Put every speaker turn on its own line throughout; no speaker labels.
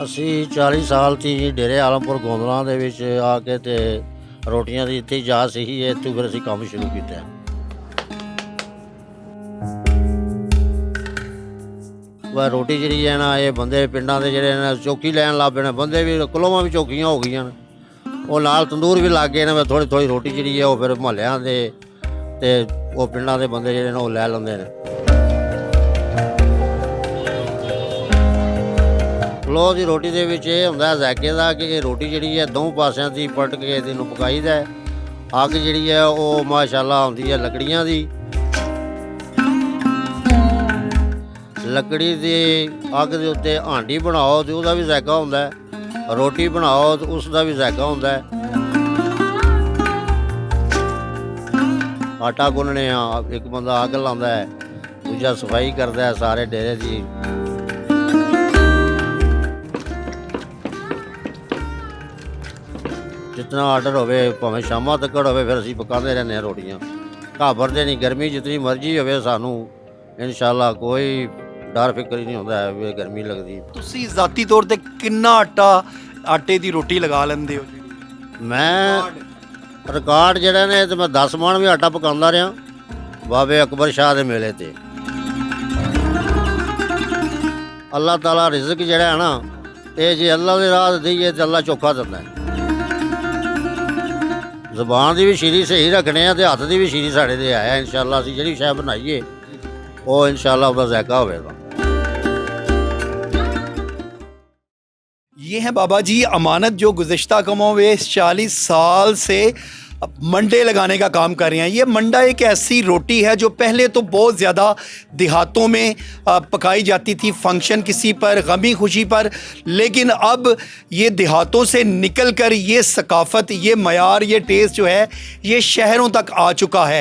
ਅਸੀਂ 40 ਸਾਲ ਤੀ ਜੀ ਡੇਰੇ ਆਲਮਪੁਰ ਗੋਂਦਲਾਂ ਦੇ ਵਿੱਚ ਆ ਕੇ ਤੇ ਰੋਟੀਆਂ ਦੀ ਇੱਥੇ ਜਾ ਸੀ ਇੱਥੋਂ ਫਿਰ ਅਸੀਂ ਕੰਮ ਸ਼ੁਰੂ ਕੀਤਾ। ਵਾ ਰੋਟੀ ਜਿਹੜੀ ਹੈ ਨਾ ਇਹ ਬੰਦੇ ਪਿੰਡਾਂ ਦੇ ਜਿਹੜੇ ਨੇ ਚੌਕੀ ਲੈਣ ਲੱਗ ਪਏ ਨੇ, ਬੰਦੇ ਵੀ ਕਲੋਵਾਂ ਵੀ ਚੌਕੀਆਂ ਹੋ ਗਈਆਂ ਨੇ, ਉਹ ਨਾਲ ਤੰਦੂਰ ਵੀ ਲੱਗ ਗਏ ਨੇ। ਥੋੜ੍ਹੀ ਥੋੜ੍ਹੀ ਰੋਟੀ ਜਿਹੜੀ ਹੈ ਉਹ ਫਿਰ ਮੁਹੱਲਿਆਂ ਦੇ ਤੇ ਉਹ ਪਿੰਡਾਂ ਦੇ ਬੰਦੇ ਜਿਹੜੇ ਨੇ ਉਹ ਲੈ ਲੈਂਦੇ ਨੇ। ਕਲੋਹ ਦੀ ਰੋਟੀ ਦੇ ਵਿੱਚ ਇਹ ਹੁੰਦਾ ਜ਼ਾਇਕੇ ਦਾ ਕਿ ਇਹ ਰੋਟੀ ਜਿਹੜੀ ਹੈ ਦੋ ਪਾਸਿਆਂ ਦੀ ਪਲਟ ਕੇ ਇਹਨੂੰ ਪਕਾਈਦਾ। ਅੱਗ ਜਿਹੜੀ ਹੈ ਉਹ ਮਾਸ਼ਾਅੱਲਾ ਹੁੰਦੀ ਹੈ ਲੱਕੜੀਆਂ ਦੀ। ਲੱਕੜੀ ਦੀ ਅੱਗ ਦੇ ਉੱਤੇ ਹਾਂਡੀ ਬਣਾਓ ਤੇ ਉਹਦਾ ਵੀ ਜ਼ਾਇਕਾ ਹੁੰਦਾ, ਰੋਟੀ ਬਣਾਓ ਤੇ ਉਸ ਦਾ ਵੀ ਜ਼ਾਇਕਾ ਹੁੰਦਾ। ਆਟਾ ਗੁੰਨਣੇ ਆ, ਇੱਕ ਬੰਦਾ ਅੱਗ ਲਾਉਂਦਾ ਹੈ, ਦੂਜਾ ਸਫਾਈ ਕਰਦਾ ਹੈ ਸਾਰੇ ਡੇਰੇ ਦੀ। ਜਿਤਨਾ ਆਰਡਰ ਹੋਵੇ ਭਾਵੇਂ ਸ਼ਾਮਾਂ ਤੱਕ ਹੋਵੇ ਫਿਰ ਅਸੀਂ ਪਕਾਉਂਦੇ ਰਹਿੰਦੇ ਹਾਂ ਰੋਟੀਆਂ। ਘਾਬਰਦੇ ਨਹੀਂ, ਗਰਮੀ ਜਿਤਨੀ ਮਰਜ਼ੀ ਹੋਵੇ ਸਾਨੂੰ ਇਨਸ਼ਾਅੱਲਾ ਕੋਈ ਡਰ ਫਿਕਰ ਹੀ ਨਹੀਂ ਹੁੰਦਾ ਹੈ ਵੀ ਗਰਮੀ ਲੱਗਦੀ।
ਤੁਸੀਂ ਜ਼ਾਤੀ ਤੌਰ ਤੇ ਕਿੰਨਾ ਆਟੇ ਦੀ ਰੋਟੀ ਲਗਾ ਲੈਂਦੇ ਹੋ ਜੀ?
ਮੈਂ ਰਿਕਾਰਡ ਜਿਹੜਾ ਨੇ ਤੇ ਮੈਂ 10 ਮਣ ਵੀ ਆਟਾ ਪਕਾਉਂਦਾ ਰਿਹਾ ਬਾਬੇ ਅਕਬਰ ਸ਼ਾਹ ਦੇ ਮੇਲੇ ਤੇ। ਅੱਲਾਹ ਤਾਲਾ ਰਿਜ਼ਕ ਜਿਹੜਾ ਹੈ ਨਾ ਇਹ ਜੇ ਅੱਲਾਹ ਦੇ ਰਾਹ ਦੇਈਏ ਤੇ ਅੱਲਾਹ ਚੋਖਾ ਦਿੰਦਾ ਹੈ। ਜ਼ੁਬਾਨ ਦੀ ਵੀ ਸ਼ੀਰੀ ਸਹੀ ਰੱਖਣੇ ਆ ਤੇ ਹੱਥ ਦੀ ਵੀ ਸ਼ੀਰੀ ਸਾਡੇ ਤੇ ਆਇਆ ਇਨਸ਼ਾਅੱਲਾ। ਅਸੀਂ ਜਿਹੜੀ ਸ਼ੈ ਬਣਾਈਏ ਉਹ ਇਨਸ਼ਾਅੱਲਾ ਉਹਦਾ ਜ਼ਾਇਕਾ ਹੋਵੇਗਾ।
ये है बाबा जी अमानत जो गुज़िश्ता कमोवे 40 साल से मंडे लगाने का काम कर रहे हैं। ये मंडा एक ऐसी रोटी है जो पहले तो बहुत ज़्यादा देहातों में पकाई जाती थी फंक्शन किसी पर, गमी खुशी पर, लेकिन अब ये देहातों से निकल कर ये सकाफ़त, ये मयार, ये टेस्ट जो है ये शहरों तक आ चुका है।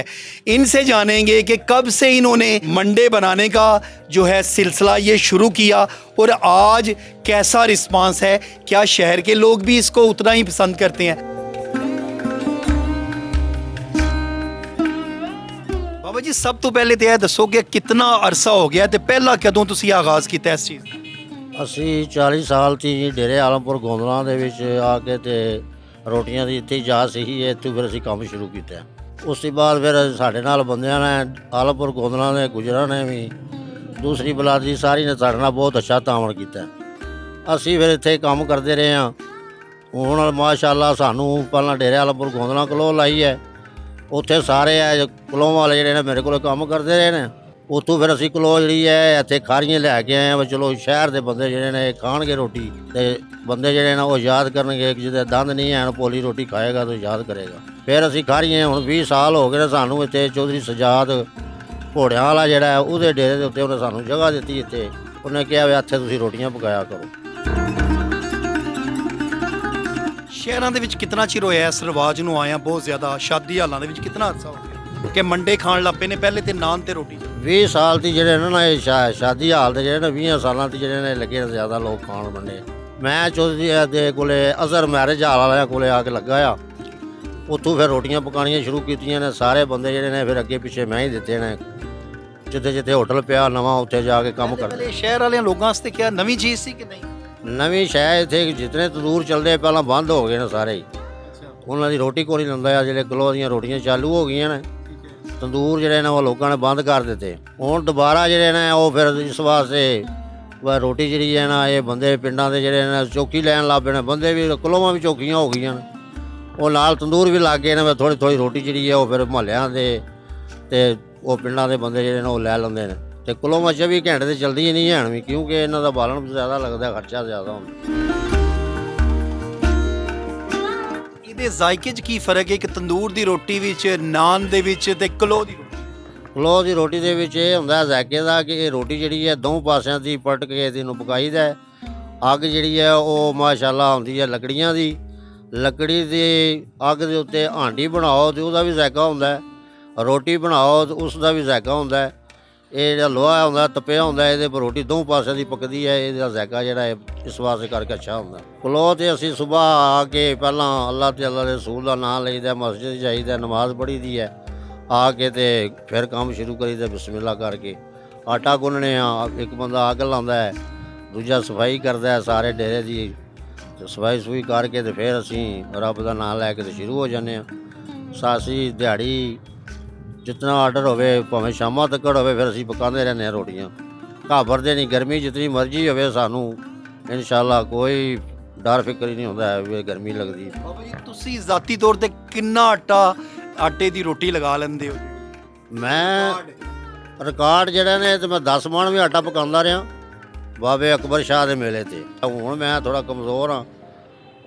इनसे जानेंगे कि कब से इन्होंने मंडे बनाने का जो है सिलसिला ये शुरू किया और आज कैसा रिस्पांस है, क्या शहर के लोग भी इसको उतना ही पसंद करते हैं। बाबा जी सब तो पहले तो यह दसो कि कितना अरसा हो गया तो पहला कदों तुसी आगाज़ किया इस चीज़?
ਅਸੀਂ 40 ਸਾਲ ਤੀ ਜੀ ਡੇਰੇ ਆਲਮਪੁਰ ਗੋਂਦਲਾਂ ਦੇ ਵਿੱਚ ਆ ਕੇ ਤੇ ਰੋਟੀਆਂ ਦੀ ਇੱਥੇ ਜਾ ਸੀ ਇੱਥੋਂ ਫਿਰ ਅਸੀਂ ਕੰਮ ਸ਼ੁਰੂ ਕੀਤਾ। ਉਸ ਤੋਂ ਬਾਅਦ ਫਿਰ ਸਾਡੇ ਨਾਲ ਬੰਦਿਆਂ ਨੇ ਆਲਮਪੁਰ ਗੋਂਦਲਾਂ ਦੇ ਗੁਜਰਾਂ ਨੇ ਵੀ ਦੂਸਰੀ ਬਲਾਦਰੀ ਸਾਰੀ ਨੇ ਸਾਡੇ ਨਾਲ ਬਹੁਤ ਅੱਛਾ ਤਾਮਣ ਕੀਤਾ। ਅਸੀਂ ਫਿਰ ਇੱਥੇ ਕੰਮ ਕਰਦੇ ਰਹੇ ਹਾਂ। ਹੁਣ ਮਾਸ਼ਾਅੱਲਾ ਸਾਨੂੰ ਪਹਿਲਾਂ ਡੇਰੇ ਆਲਮਪੁਰ ਗੋਂਦਲਾਂ ਕਲੋਹ ਲਾਈ ਹੈ, ਉੱਥੇ ਸਾਰੇ ਆ ਕਲੋਹ ਵਾਲੇ ਜਿਹੜੇ ਨੇ ਮੇਰੇ ਕੋਲ ਕੰਮ ਕਰਦੇ ਰਹੇ ਨੇ। ਉੱਥੋਂ ਫਿਰ ਅਸੀਂ ਕਲੋਹ ਜਿਹੜੀ ਹੈ ਇੱਥੇ ਖਾਰੀਆਂ ਲੈ ਕੇ ਆਏ ਹਾਂ ਵੀ ਚਲੋ ਸ਼ਹਿਰ ਦੇ ਬੰਦੇ ਜਿਹੜੇ ਨੇ ਖਾਣਗੇ ਰੋਟੀ ਤੇ ਬੰਦੇ ਜਿਹੜੇ ਨੇ ਉਹ ਯਾਦ ਕਰਨਗੇ ਕਿ ਜਿਹਦੇ ਦੰਦ ਨਹੀਂ ਹਨ ਪੋਲੀ ਰੋਟੀ ਖਾਏਗਾ ਤਾਂ ਯਾਦ ਕਰੇਗਾ। ਫਿਰ ਅਸੀਂ ਖਾਰੀਆਂ ਹੁਣ 20 ਸਾਲ ਹੋ ਗਏ ਨੇ ਸਾਨੂੰ ਇੱਥੇ। ਚੌਧਰੀ ਸਜਾਦ ਘੋੜਿਆਂ ਵਾਲਾ ਜਿਹੜਾ ਹੈ ਉਹਦੇ ਡੇਰੇ ਦੇ ਉੱਤੇ ਉਹਨੇ ਸਾਨੂੰ ਜਗ੍ਹਾ ਦਿੱਤੀ ਇੱਥੇ। ਉਹਨੇ ਕਿਹਾ ਵੀ ਇੱਥੇ ਤੁਸੀਂ ਰੋਟੀਆਂ ਪਕਾਇਆ ਕਰੋ।
ਸ਼ਹਿਰਾਂ ਦੇ ਵਿੱਚ ਕਿੰਨਾ ਚਿਰ ਹੋਇਆ ਇਸ ਰਿਵਾਜ ਨੂੰ ਆਇਆ? ਬਹੁਤ ਜ਼ਿਆਦਾ ਸ਼ਾਦੀ ਹਾਲਾਂ ਦੇ ਵਿੱਚ ਕਿੰਨਾ ਅਰਸਾ ਹੋ ਗਿਆ ਕਿ ਮੰਡੇ ਖਾਣ ਲੱਗ ਪਏ ਨੇ? ਪਹਿਲੇ ਤੇ ਨਾਨ ਤੇ ਰੋਟੀ।
20 ਸਾਲ ਦੀ ਜਿਹੜੇ ਨੇ ਨਾ ਇਹ ਸ਼ਾਦੀ ਹਾਲ ਦੇ ਜਿਹੜੇ ਨੇ 20 ਸਾਲਾਂ ਦੀ ਜਿਹੜੇ ਨੇ ਲੱਗੇ ਨੇ ਜ਼ਿਆਦਾ ਲੋਕ ਖਾਣ ਮੰਡੇ। ਮੈਂ ਚੌਧਰੀ ਦੇ ਕੋਲੇ ਅਜ਼ਹਰ ਮੈਰਿਜ ਹਾਲ ਵਾਲਿਆਂ ਕੋਲੇ ਆ ਕੇ ਲੱਗਾ ਆ। ਉੱਥੋਂ ਫਿਰ ਰੋਟੀਆਂ ਪਕਾਉਣੀਆਂ ਸ਼ੁਰੂ ਕੀਤੀਆਂ ਨੇ। ਸਾਰੇ ਬੰਦੇ ਜਿਹੜੇ ਨੇ ਫਿਰ ਅੱਗੇ ਪਿੱਛੇ ਮੈਂ ਹੀ ਦਿੱਤੇ ਨੇ। ਜਿੱਥੇ ਜਿੱਥੇ ਹੋਟਲ ਪਿਆ ਨਵਾਂ ਉੱਥੇ ਜਾ ਕੇ ਕੰਮ ਕਰਦੇ।
ਸ਼ਹਿਰ ਵਾਲਿਆਂ ਲੋਕਾਂ ਵਾਸਤੇ ਕਿਆ ਨਵੀਂ ਚੀਜ਼ ਸੀ ਕਿ ਨਹੀਂ?
ਨਵੀਂ ਸ਼ਹਿਰ ਇੱਥੇ ਜਿਤਨੇ ਤੰਦੂਰ ਚੱਲਦੇ ਪਹਿਲਾਂ ਬੰਦ ਹੋ ਗਏ ਨੇ ਸਾਰੇ ਹੀ। ਉਹਨਾਂ ਦੀ ਰੋਟੀ ਕੋਈ ਨਹੀਂ ਲੈਂਦਾ ਆ। ਜਿਹੜੇ ਕਲੋਹ ਦੀਆਂ ਰੋਟੀਆਂ ਚਾਲੂ ਹੋ ਗਈਆਂ ਨੇ, ਤੰਦੂਰ ਜਿਹੜੇ ਨੇ ਉਹ ਲੋਕਾਂ ਨੇ ਬੰਦ ਕਰ ਦਿੱਤੇ। ਹੁਣ ਦੁਬਾਰਾ ਜਿਹੜੇ ਨੇ ਉਹ ਫਿਰ ਇਸ ਵਾਸਤੇ ਰੋਟੀ ਜਿਹੜੀ ਹੈ ਨਾ ਇਹ ਬੰਦੇ ਪਿੰਡਾਂ ਦੇ ਜਿਹੜੇ ਨੇ ਚੌਕੀ ਲੈਣ ਲੱਗ ਪਏ ਨੇ, ਬੰਦੇ ਵੀ ਕਲੋਹਾਂ ਵੀ ਚੌਕੀਆਂ ਹੋ ਗਈਆਂ ਨੇ, ਉਹ ਨਾਲ ਤੰਦੂਰ ਵੀ ਲੱਗ ਗਏ ਨੇ। ਥੋੜ੍ਹੀ ਥੋੜ੍ਹੀ ਰੋਟੀ ਜਿਹੜੀ ਹੈ ਉਹ ਫਿਰ ਮੁਹੱਲਿਆਂ ਦੇ ਤੇ ਉਹ ਪਿੰਡਾਂ ਦੇ ਬੰਦੇ ਜਿਹੜੇ ਨੇ ਉਹ ਲੈ ਲੈਂਦੇ ਨੇ। ਤੇ ਕਲੋਹਾਂ 24 ਘੰਟੇ ਤੇ ਚਲਦੀ ਨਹੀਂ ਹਨ ਵੀ ਕਿਉਂਕਿ ਇਹਨਾਂ ਦਾ ਬਾਲਣ ਜ਼ਿਆਦਾ ਲੱਗਦਾ, ਖਰਚਾ ਜ਼ਿਆਦਾ ਹੁੰਦਾ।
ਇਹਦੇ ਜ਼ਾਇਕੇ 'ਚ ਕੀ ਫਰਕ ਹੈ ਕਿ ਤੰਦੂਰ ਦੀ ਰੋਟੀ ਵਿੱਚ, ਨਾਨ ਦੇ ਵਿੱਚ ਤੇ ਕਲੋਹ ਦੀ ਰੋਟੀ?
ਕਲੋਹ ਦੀ ਰੋਟੀ ਦੇ ਵਿੱਚ ਇਹ ਹੁੰਦਾ ਜ਼ਾਇਕੇ ਦਾ ਕਿ ਇਹ ਰੋਟੀ ਜਿਹੜੀ ਹੈ ਦੋ ਪਾਸਿਆਂ ਦੀ ਪਲਟ ਕੇ ਇਹਨੂੰ ਪਕਾਈਦਾ। ਅੱਗ ਜਿਹੜੀ ਹੈ ਉਹ ਮਾਸ਼ਾਅੱਲਾ ਹੁੰਦੀ ਹੈ ਲੱਕੜੀਆਂ ਦੀ। ਲੱਕੜੀ ਦੀ ਅੱਗ ਦੇ ਉੱਤੇ ਹਾਂਡੀ ਬਣਾਓ ਤੇ ਉਹਦਾ ਵੀ ਜ਼ਾਇਕਾ ਹੁੰਦਾ, ਰੋਟੀ ਬਣਾਓ ਤੇ ਉਸ ਦਾ ਵੀ ਜ਼ਾਇਕਾ ਹੁੰਦਾ। ਇਹ ਜਿਹੜਾ ਲੋਹਾ ਹੁੰਦਾ ਤਪਿਆ ਹੁੰਦਾ ਇਹਦੇ ਪਰ ਰੋਟੀ ਦੋ ਪਾਸਿਆਂ ਦੀ ਪੱਕਦੀ ਹੈ। ਇਹਦਾ ਜ਼ਾਇਕਾ ਜਿਹੜਾ ਹੈ ਇਸ ਵਾਸਤੇ ਕਰਕੇ ਅੱਛਾ ਹੁੰਦਾ। ਕਲੋਹ 'ਤੇ ਅਸੀਂ ਸੁਬਾਹ ਆ ਕੇ ਪਹਿਲਾਂ ਅੱਲਾਹ ਤੇ ਅੱਲਾਹ ਦੇ ਰਸੂਲ ਦਾ ਨਾਮ ਲਈਦਾ, ਮਸਜਿਦ ਜਾਈਦਾ, ਨਮਾਜ਼ ਪੜ੍ਹੀ ਦੀ ਹੈ। ਆ ਕੇ ਤੇ ਫਿਰ ਕੰਮ ਸ਼ੁਰੂ ਕਰੀਦਾ ਬਿਸਮਿਲ੍ਲਾ ਕਰਕੇ। ਆਟਾ ਗੁੰਨਣੇ ਆ, ਇੱਕ ਬੰਦਾ ਅੱਗ ਲਾਉਂਦਾ ਹੈ, ਦੂਜਾ ਸਫਾਈ ਕਰਦਾ ਹੈ ਸਾਰੇ ਡੇਰੇ ਦੀ, ਤੇ ਸਫਾਈ ਸਫੂਈ ਕਰਕੇ ਤੇ ਫਿਰ ਅਸੀਂ ਰੱਬ ਦਾ ਨਾਮ ਲੈ ਕੇ ਤੇ ਸ਼ੁਰੂ ਹੋ ਜਾਂਦੇ ਹਾਂ। ਸਾਸੀ ਦਿਹਾੜੀ ਜਿਤਨਾ ਆਰਡਰ ਹੋਵੇ ਭਾਵੇਂ ਸ਼ਾਮਾਂ ਤੱਕ ਹੋਵੇ ਫਿਰ ਅਸੀਂ ਪਕਾਉਂਦੇ ਰਹਿੰਦੇ ਹਾਂ ਰੋਟੀਆਂ, ਘਾਬਰਦੇ ਨਹੀਂ। ਗਰਮੀ ਜਿਤਨੀ ਮਰਜ਼ੀ ਹੋਵੇ ਸਾਨੂੰ ਇਨਸ਼ਾਅੱਲਾ ਕੋਈ ਡਰ ਫਿਕਰ ਹੀ ਨਹੀਂ ਹੁੰਦਾ ਵੀ ਗਰਮੀ ਲੱਗਦੀ।
ਬਾਬਾ ਜੀ ਤੁਸੀਂ ਜ਼ਾਤੀ ਤੌਰ ਤੇ ਕਿੰਨਾ ਆਟੇ ਦੀ ਰੋਟੀ ਲਗਾ ਲੈਂਦੇ ਹੋ?
ਮੈਂ ਰਿਕਾਰਡ ਜਿਹੜਾ ਨੇ ਤੇ ਮੈਂ 10 ਮਣ ਵੀ ਆਟਾ ਪਕਾਉਂਦਾ ਰਿਹਾ ਬਾਬੇ ਅਕਬਰ ਸ਼ਾਹ ਦੇ ਮੇਲੇ ਤੇ। ਹੁਣ ਮੈਂ ਥੋੜਾ ਕਮਜ਼ੋਰ ਹਾਂ,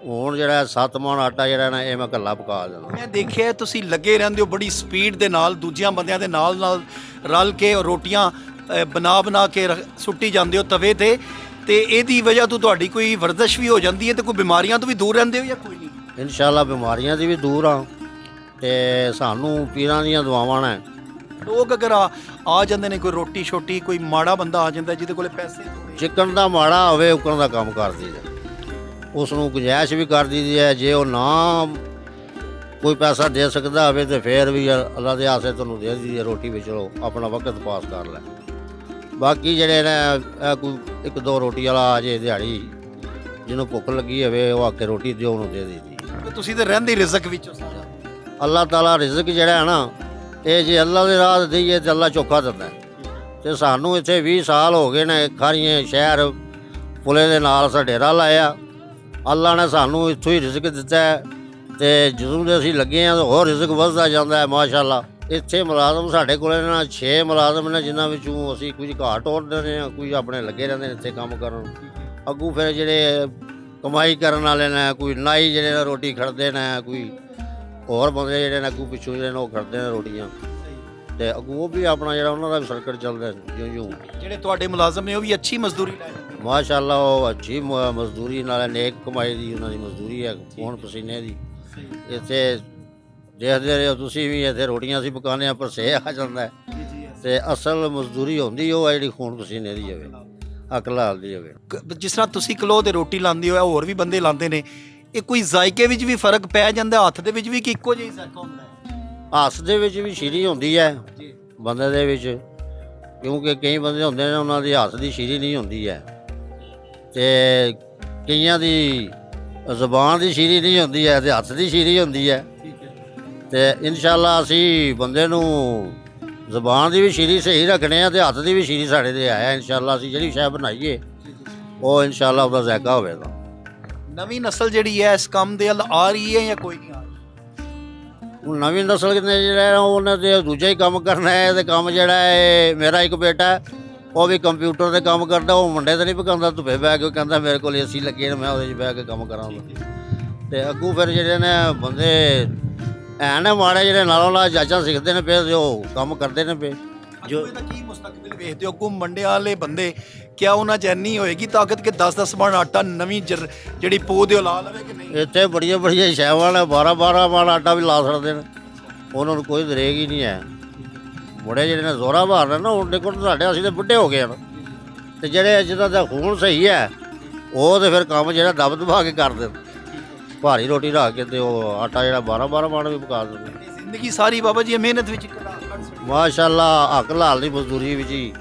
ਹੁਣ ਜਿਹੜਾ 7 ਮਣ ਆਟਾ ਜਿਹੜਾ ਨਾ ਇਹ ਮੈਂ ਇਕੱਲਾ ਪਕਾ ਦਿੰਦਾ।
ਮੈਂ ਦੇਖਿਆ ਤੁਸੀਂ ਲੱਗੇ ਰਹਿੰਦੇ ਹੋ ਬੜੀ ਸਪੀਡ ਦੇ ਨਾਲ, ਦੂਜਿਆਂ ਬੰਦਿਆਂ ਦੇ ਨਾਲ ਰਲ ਕੇ ਰੋਟੀਆਂ ਬਣਾ ਕੇ ਸੁੱਟੀ ਜਾਂਦੇ ਹੋ ਤਵੇ ਤੇ ਇਹਦੀ ਵਜ੍ਹਾ ਤੋਂ ਤੁਹਾਡੀ ਕੋਈ ਵਰਜ਼ਿਸ਼ ਵੀ ਹੋ ਜਾਂਦੀ ਹੈ ਤੇ ਕੋਈ ਬਿਮਾਰੀਆਂ ਤੋਂ ਵੀ ਦੂਰ ਰਹਿੰਦੇ ਹੋ ਜਾਂ ਕੋਈ ਨਹੀਂ?
ਇਨਸ਼ਾਅੱਲਾ ਬਿਮਾਰੀਆਂ ਦੀ ਵੀ ਦੂਰ ਹਾਂ ਤੇ ਸਾਨੂੰ ਪੀਰਾਂ ਦੀਆਂ ਦੁਆਵਾਂ ਨੇ।
ਲੋਕ ਅਗਰ ਆ ਜਾਂਦੇ ਨੇ, ਕੋਈ ਰੋਟੀ ਛੋਟੀ ਕੋਈ ਮਾੜਾ ਬੰਦਾ ਆ ਜਾਂਦਾ ਜਿਹਦੇ ਕੋਲੇ ਪੈਸੇ ਥੋੜ੍ਹੇ,
ਚਿਕਨ ਦਾ ਮਾੜਾ ਹੋਵੇ ਉਕਣ ਦਾ ਕੰਮ ਕਰ ਦਈਦਾ, ਉਸ ਨੂੰ ਗੁੰਜਾਇਸ਼ ਵੀ ਕਰ ਦਈਦੀ ਹੈ। ਜੇ ਉਹ ਨਾ ਕੋਈ ਪੈਸਾ ਦੇ ਸਕਦਾ ਹੋਵੇ ਤੇ ਫਿਰ ਵੀ ਅੱਲਾ ਦੇ ਆਸੇ ਤੁਹਾਨੂੰ ਦੇ ਦਈਦੀ ਹੈ ਰੋਟੀ ਵਿੱਚ, ਚਲੋ ਆਪਣਾ ਵਕਤ ਪਾਸ ਕਰ ਲੈ। ਬਾਕੀ ਜਿਹੜੇ ਨੇ ਇਹ ਕੋਈ 1-2 ਰੋਟੀ ਵਾਲਾ ਆ ਜੇ ਦਿਹਾੜੀ, ਜਿਹਨੂੰ ਭੁੱਖ ਲੱਗੀ ਹੋਵੇ ਉਹ ਆ ਕੇ ਰੋਟੀ ਦਿਓ ਉਹਨੂੰ ਦੇ ਦਈਦੀ।
ਤੁਸੀਂ ਤਾਂ ਰਹਿੰਦੇ ਰਿਜ਼ਕ ਵਿੱਚੋਂ ਸਾਰਾ।
ਅੱਲਾਹ ਤਾਲਾ ਰਿਜ਼ਕ ਜਿਹੜਾ ਹੈ ਨਾ ਇਹ ਜੇ ਅੱਲਾ ਦੇ ਰਾਹ ਦੇਈਏ ਤੇ ਅੱਲਾ ਚੋਖਾ ਦਿੰਦਾ। ਤੇ ਸਾਨੂੰ ਇੱਥੇ 20 ਸਾਲ ਹੋ ਗਏ ਨੇ ਖਾਰੀਏ ਸ਼ਹਿਰ ਪੁਲੇ ਦੇ ਨਾਲ ਸਾ ਡੇਰਾ ਲਾਇਆ। ਅੱਲਾ ਨੇ ਸਾਨੂੰ ਇੱਥੋਂ ਹੀ ਰਿਜ਼ਕ ਦਿੱਤਾ ਹੈ ਤੇ ਜਦੋਂ ਦੇ ਅਸੀਂ ਲੱਗੇ ਹਾਂ ਤਾਂ ਹੋਰ ਰਿਜ਼ਕ ਵੱਧਦਾ ਜਾਂਦਾ ਹੈ ਮਾਸ਼ਾਅੱਲਾ। ਇੱਥੇ ਮੁਲਾਜ਼ਮ ਸਾਡੇ ਕੋਲ ਨਾ 6 ਮੁਲਾਜ਼ਮ ਨੇ, ਜਿਨ੍ਹਾਂ ਵਿੱਚੋਂ ਅਸੀਂ ਕੁਝ ਘਾਟ ਤੋੜਦੇ ਨੇ, ਕੁਝ ਆਪਣੇ ਲੱਗੇ ਰਹਿੰਦੇ ਨੇ ਇੱਥੇ ਕੰਮ ਕਰਨ। ਅੱਗੋਂ ਫਿਰ ਜਿਹੜੇ ਕਮਾਈ ਕਰਨ ਵਾਲੇ ਨੇ, ਕੋਈ ਨਾਈ ਜਿਹੜੇ ਨੇ ਰੋਟੀ ਖੜਦੇ ਨੇ, ਕੋਈ ਹੋਰ ਬੰਦੇ ਜਿਹੜੇ ਨੇ ਅੱਗੋਂ ਪਿੱਛੋਂ ਜਿਹੜੇ ਨੇ ਉਹ ਖੜਦੇ ਨੇ ਰੋਟੀਆਂ, ਤੇ ਅੱਗੋਂ ਉਹ ਵੀ ਆਪਣਾ ਜਿਹੜਾ ਉਹਨਾਂ ਦਾ ਵੀ ਸਰਕਟ ਚੱਲਦਾ ਜਿਉਂ
ਜਿਹੜੇ ਤੁਹਾਡੇ ਮੁਲਾਜ਼ਮ ਨੇ ਉਹ ਵੀ ਅੱਛੀ ਮਜ਼ਦੂਰੀ ਲੈ ਰਹੇ ਨੇ
ਮਾਸ਼ਾਅੱਲਾ। ਉਹ ਅੱਛੀ ਮਜ਼ਦੂਰੀ ਨਾਲ ਨੇਕ ਕਮਾਈ ਦੀ ਉਹਨਾਂ ਦੀ ਮਜ਼ਦੂਰੀ ਹੈ, ਖੂਨ ਪਸੀਨੇ ਦੀ। ਇੱਥੇ ਦੇਖਦੇ ਰਹੇ ਹੋ ਤੁਸੀਂ ਵੀ, ਇੱਥੇ ਰੋਟੀਆਂ ਅਸੀਂ ਪਕਾਉਂਦੇ ਹਾਂ ਪਰ ਸੇ ਆ ਜਾਂਦਾ ਹੈ, ਤੇ ਅਸਲ ਮਜ਼ਦੂਰੀ ਹੁੰਦੀ ਉਹ ਹੈ ਜਿਹੜੀ ਖੂਨ ਪਸੀਨੇ ਦੀ ਹੋਵੇ, ਹੱਕ ਲਾਲ ਦੀ ਹੋਵੇ।
ਜਿਸ ਤਰ੍ਹਾਂ ਤੁਸੀਂ ਕਿਲੋ ਤੇ ਰੋਟੀ ਲਾਉਂਦੇ ਹੋ, ਹੋਰ ਵੀ ਬੰਦੇ ਲਾਉਂਦੇ ਨੇ, ਇਹ ਕੋਈ ਜ਼ਾਇਕੇ ਵਿੱਚ ਵੀ ਫਰਕ ਪੈ ਜਾਂਦਾ, ਹੱਥ ਦੇ ਵਿੱਚ ਵੀ ਕਿ ਇੱਕੋ ਜਿਹਾ ਜ਼ਾਇਕਾ ਹੁੰਦਾ ਹੈ?
ਹੱਥ ਦੇ ਵਿੱਚ ਵੀ ਸ਼ੀਰੀ ਹੁੰਦੀ ਹੈ ਬੰਦੇ ਦੇ ਵਿੱਚ, ਕਿਉਂਕਿ ਕਈ ਬੰਦੇ ਹੁੰਦੇ ਨੇ ਉਹਨਾਂ ਦੀ ਹੱਥ ਦੀ ਸ਼ੀਰੀ ਨਹੀਂ ਹੁੰਦੀ ਹੈ, ਤੇ ਕਈਆਂ ਦੀ ਜ਼ੁਬਾਨ ਦੀ ਸ਼ੀਰੀ ਨਹੀਂ ਹੁੰਦੀ ਹੈ ਤੇ ਹੱਥ ਦੀ ਸ਼ੀਰੀ ਹੁੰਦੀ ਹੈ। ਤੇ ਇਨਸ਼ਾਅੱਲਾ ਅਸੀਂ ਬੰਦੇ ਨੂੰ ਜ਼ੁਬਾਨ ਦੀ ਵੀ ਸ਼ੀਰੀ ਸਹੀ ਰੱਖਣੇ ਆ ਤੇ ਹੱਥ ਦੀ ਵੀ ਸ਼ੀਰੀ ਸਾਡੇ ਤੇ ਆਇਆ। ਇਨਸ਼ਾਅੱਲਾ ਅਸੀਂ ਜਿਹੜੀ ਸ਼ੈ ਬਣਾਈਏ ਉਹ ਇਨਸ਼ਾਅੱਲਾ ਉਹਦਾ ਜ਼ਾਇਕਾ ਹੋਵੇਗਾ।
ਨਵੀਂ ਨਸਲ ਜਿਹੜੀ ਹੈ ਇਸ ਕੰਮ ਦੇ ਵੱਲ ਆ ਰਹੀ ਹੈ ਜਾਂ ਕੋਈ ਨਹੀਂ ਆ ਰਹੀ?
ਹੁਣ ਨਵੀਂ ਨਸਲ ਨੇ ਜਿਹੜਾ ਉਹਨੇ ਤੇ ਦੂਜਾ ਹੀ ਕੰਮ ਕਰਨਾ ਹੈ। ਤੇ ਕੰਮ ਜਿਹੜਾ ਹੈ, ਮੇਰਾ ਇੱਕ ਬੇਟਾ ਉਹ ਵੀ ਕੰਪਿਊਟਰ 'ਤੇ ਕੰਮ ਕਰਦਾ, ਉਹ ਮੁੰਡੇ ਤੇ ਨਹੀਂ ਪਕਾਉਂਦਾ ਧੁੱਪੇ ਬਹਿ ਕੇ, ਕਹਿੰਦਾ ਮੇਰੇ ਕੋਲ ਏਸੀ ਲੱਗੇ ਨੇ ਮੈਂ ਉਹਦੇ 'ਚ ਬਹਿ ਕੇ ਕੰਮ ਕਰਾਂਗਾ। ਤੇ ਅੱਗੋਂ ਫਿਰ ਜਿਹੜੇ ਨੇ ਬੰਦੇ ਐ ਨੇ ਮਾੜੇ ਜਿਹੜੇ ਨਾਲੋਂ ਨਾਲ ਜਾਚਾਂ ਸਿੱਖਦੇ ਨੇ ਪਏ, ਉਹ ਕੰਮ ਕਰਦੇ ਨੇ ਪਏ।
ਜੋ ਇਹਦਾ ਕੀ ਮੁਸਤਕਬਲ ਵੇਖਦੇ ਹੋ? ਅੱਗੋਂ ਮੰਡੀਆਂ ਵਾਲੇ ਬੰਦੇ ਕਿਆ ਉਹਨਾਂ 'ਚ ਇੰਨੀ ਹੋਏਗੀ ਤਾਕਤ ਕਿ 10-10 ਮਣ ਆਟਾ ਨਵੀਂ ਜਿਹੜੀ ਪੋਹ ਦੇ ਲਾ ਲਵੇ ਕਿ ਨਹੀਂ?
ਇੱਥੇ ਬੜੀਆਂ ਬੜੀਆਂ ਸ਼ੈਵਾਂ ਨੇ 12-12 ਮਣ ਆਟਾ ਵੀ ਲਾ ਸਕਦੇ ਨੇ, ਉਹਨਾਂ ਨੂੰ ਕੋਈ ਦਰੇਗ ਹੀ ਨਹੀਂ ਹੈ। ਮੁੰਡੇ ਜਿਹੜੇ ਨੇ ਜ਼ੋਰਾ ਮਾਰਨਾ ਨਾ, ਹੁਣ ਦੇਖੋ ਸਾਡੇ ਅਸੀਂ ਤਾਂ ਬੁੱਢੇ ਹੋ ਗਏ ਹਨ, ਤੇ ਜਿਹੜੇ ਜਿਹਨਾਂ ਦਾ ਖੂਨ ਸਹੀ ਹੈ ਉਹ ਤੇ ਫਿਰ ਕੰਮ ਜਿਹੜਾ ਦਬ ਦਬਾ ਕੇ ਕਰਦੇ, ਭਾਰੀ ਰੋਟੀ ਰੱਖ ਕੇ ਤੇ ਉਹ ਆਟਾ ਜਿਹੜਾ 12-12 ਮਣ ਵੀ ਪਕਾ ਦਿੰਦੇ।
ਜ਼ਿੰਦਗੀ ਸਾਰੀ ਬਾਬਾ ਜੀ ਮਿਹਨਤ ਵਿੱਚ
ਮਾਸ਼ਾਅੱਲਾ ਹੱਕ ਲਾਲ ਦੀ ਮਜ਼ਦੂਰੀ ਵਿੱਚ ਹੀ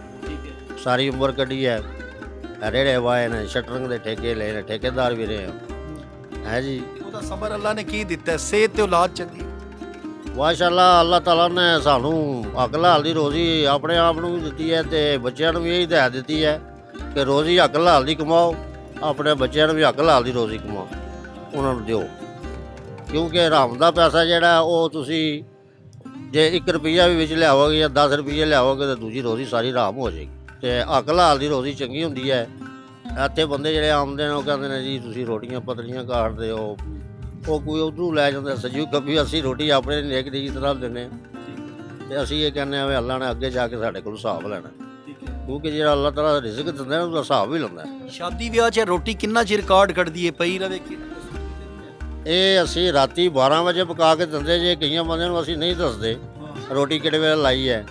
ਸਾਰੀ ਉਮਰ ਕੱਢੀ ਹੈ। ਰੇੜੇ ਵਾਏ ਨੇ, ਸ਼ਟਰਿੰਗ ਦੇ ਠੇਕੇ ਲਏ ਨੇ, ਠੇਕੇਦਾਰ ਵੀ ਰਹੇ ਹੈ ਜੀ।
ਉਹਦਾ ਸਬਰ ਅੱਲਾ ਨੇ ਕੀ ਦਿੱਤਾ, ਸਿਹਤ ਤੇ ਔਲਾਦ ਚੰਗੀ
ਮਾਸ਼ਾਅੱਲਾ। ਅੱਲਾਹ ਤਾਲਾ ਨੇ ਸਾਨੂੰ ਹੱਕ ਲਾਲ ਦੀ ਰੋਜ਼ੀ ਆਪਣੇ ਆਪ ਨੂੰ ਵੀ ਦਿੱਤੀ ਹੈ ਤੇ ਬੱਚਿਆਂ ਨੂੰ ਵੀ ਇਹ ਹਦਾਇਤ ਦਿੱਤੀ ਹੈ ਕਿ ਰੋਜ਼ੀ ਹੱਕ ਲਾਲ ਦੀ ਕਮਾਓ, ਆਪਣੇ ਬੱਚਿਆਂ ਨੂੰ ਵੀ ਹੱਕ ਲਾਲ ਦੀ ਰੋਜ਼ੀ ਕਮਾਓ, ਉਹਨਾਂ ਨੂੰ ਦਿਓ। ਕਿਉਂਕਿ ਹਰਾਮ ਦਾ ਪੈਸਾ ਜਿਹੜਾ ਉਹ ਤੁਸੀਂ ਜੇ 1 ਰੁਪਈਆ ਵੀ ਵਿੱਚ ਲਿਆਵੋਗੇ ਜਾਂ 10 ਰੁਪਈਏ ਲਿਆਵੋਗੇ ਤਾਂ ਦੂਜੀ ਰੋਜ਼ੀ ਸਾਰੀ ਹਰਾਮ ਹੋ ਜਾਏਗੀ। ਤੇ ਹੱਕ ਲਾਲ ਦੀ ਰੋਜ਼ੀ ਚੰਗੀ ਹੁੰਦੀ ਹੈ। ਇੱਥੇ ਬੰਦੇ ਜਿਹੜੇ ਆਉਂਦੇ ਨੇ ਉਹ ਕਹਿੰਦੇ ਨੇ ਜੀ ਤੁਸੀਂ ਰੋਟੀਆਂ ਪਤਲੀਆਂ ਕਾਟਦੇ ਹੋ, ਉਹ ਕੋਈ ਉੱਧਰੋਂ ਲੈ ਜਾਂਦਾ ਸਜੀਵ ਕਭੀ, ਅਸੀਂ ਰੋਟੀ ਆਪਣੇ ਨੇਕ ਦੀ ਤਰ੍ਹਾਂ ਦਿੰਦੇ ਹਾਂ। ਤੇ ਅਸੀਂ ਇਹ ਕਹਿੰਦੇ ਹਾਂ ਵੀ ਅੱਲਾ ਨੇ ਅੱਗੇ ਜਾ ਕੇ ਸਾਡੇ ਕੋਲ ਹਿਸਾਬ ਲੈਣਾ, ਕਿਉਂਕਿ ਜਿਹੜਾ ਅੱਲਾਹ ਤਾਲਾ ਰਿਜ਼ਕ ਦਿੰਦਾ ਉਹਦਾ ਹਿਸਾਬ ਵੀ ਲੈਂਦਾ।
ਸ਼ਾਦੀ ਵਿਆਹ 'ਚ ਰੋਟੀ ਕਿੰਨਾ ਚਿਰ ਕਾਢ ਕੱਢਦੀ ਹੈ ਪਈ ਰਵੇ?
ਇਹ ਅਸੀਂ ਰਾਤੀ 12 ਵਜੇ ਪਕਾ ਕੇ ਦਿੰਦੇ ਜੇ, ਕਈਆਂ ਬੰਦਿਆਂ ਨੂੰ ਅਸੀਂ ਨਹੀਂ ਦੱਸਦੇ ਰੋਟੀ ਕਿਹੜੇ ਵੇਲੇ ਲਾਈ ਹੈ।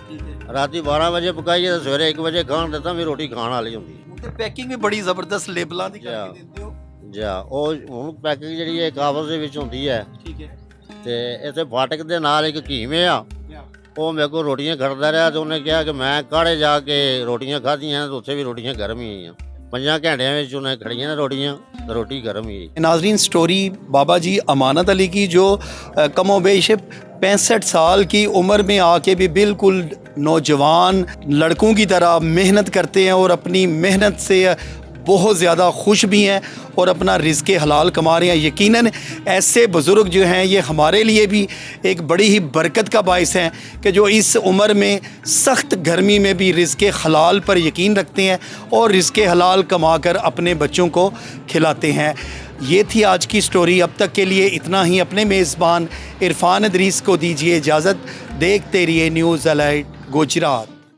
ਰਾਤੀ 12 ਵਜੇ ਪਕਾਈਏ ਤਾਂ ਸਵੇਰੇ 1 ਵਜੇ ਖਾਣ ਦਿੱਤਾ ਵੀ ਰੋਟੀ ਖਾਣ ਵਾਲੀ ਹੁੰਦੀ ਹੈ।
ਤੇ ਪੈਕਿੰਗ ਵੀ ਬੜੀ ਜ਼ਬਰਦਸਤ ਲੇਬਲਾਂ ਦੀ ਕਰਕੇ ਦਿੰਦੇ ਹੋ
ਜਾਂ ਉਹ ਹੁਣ ਪੈਕਿੰਗ ਜਿਹੜੀ ਹੈ ਕਾਬਜ਼ ਦੇ ਵਿੱਚ ਹੁੰਦੀ ਹੈ।
ਠੀਕ ਹੈ।
ਤੇ ਇੱਥੇ ਫਾਟਕ ਦੇ ਨਾਲ ਇੱਕ ਕੀਵੇਂ ਆ, ਉਹ ਮੇਰੇ ਕੋਲ ਰੋਟੀਆਂ ਖੜਦਾ ਰਿਹਾ ਤੇ ਉਹਨੇ ਕਿਹਾ ਕਿ ਮੈਂ ਕਾੜੇ ਜਾ ਕੇ ਰੋਟੀਆਂ ਖਾਧੀਆਂ ਤੇ ਉੱਥੇ ਵੀ ਰੋਟੀਆਂ ਗਰਮ ਹੀ ਆਈਆਂ। 5 ਘੰਟਿਆਂ ਵਿੱਚ ਉਹਨੇ ਖੜੀਆਂ ਨੇ ਰੋਟੀਆਂ ਤੇ ਰੋਟੀ ਗਰਮ ਹੀ।
नाजरीन स्टोरी बाबा जी अमानत अली की जो कमोबेश 65 साल की उम्र में आके भी बिल्कुल नौजवान लड़कों की तरह मेहनत करते हैं और अपनी मेहनत से बहुत ज़्यादा खुश भी हैं और अपना रिज़्क़ हलाल कमा रहे हैं। यकीनन ऐसे बुज़ुर्ग जो हैं ये हमारे लिए भी एक बड़ी ही बरकत का बायस हैं कि जो इस उम्र में सख्त गर्मी में भी रिज़्क़ हलाल पर यकीन रखते हैं और रिज़्क़ हलाल कमा कर अपने बच्चों को खिलाते हैं। ये थी आज की स्टोरी। अब तक के लिए इतना ही। अपने मेज़बान इरफान इदरीस को दीजिए इजाज़त। देखते रहिए न्यूज़ अलाइट गुजरात।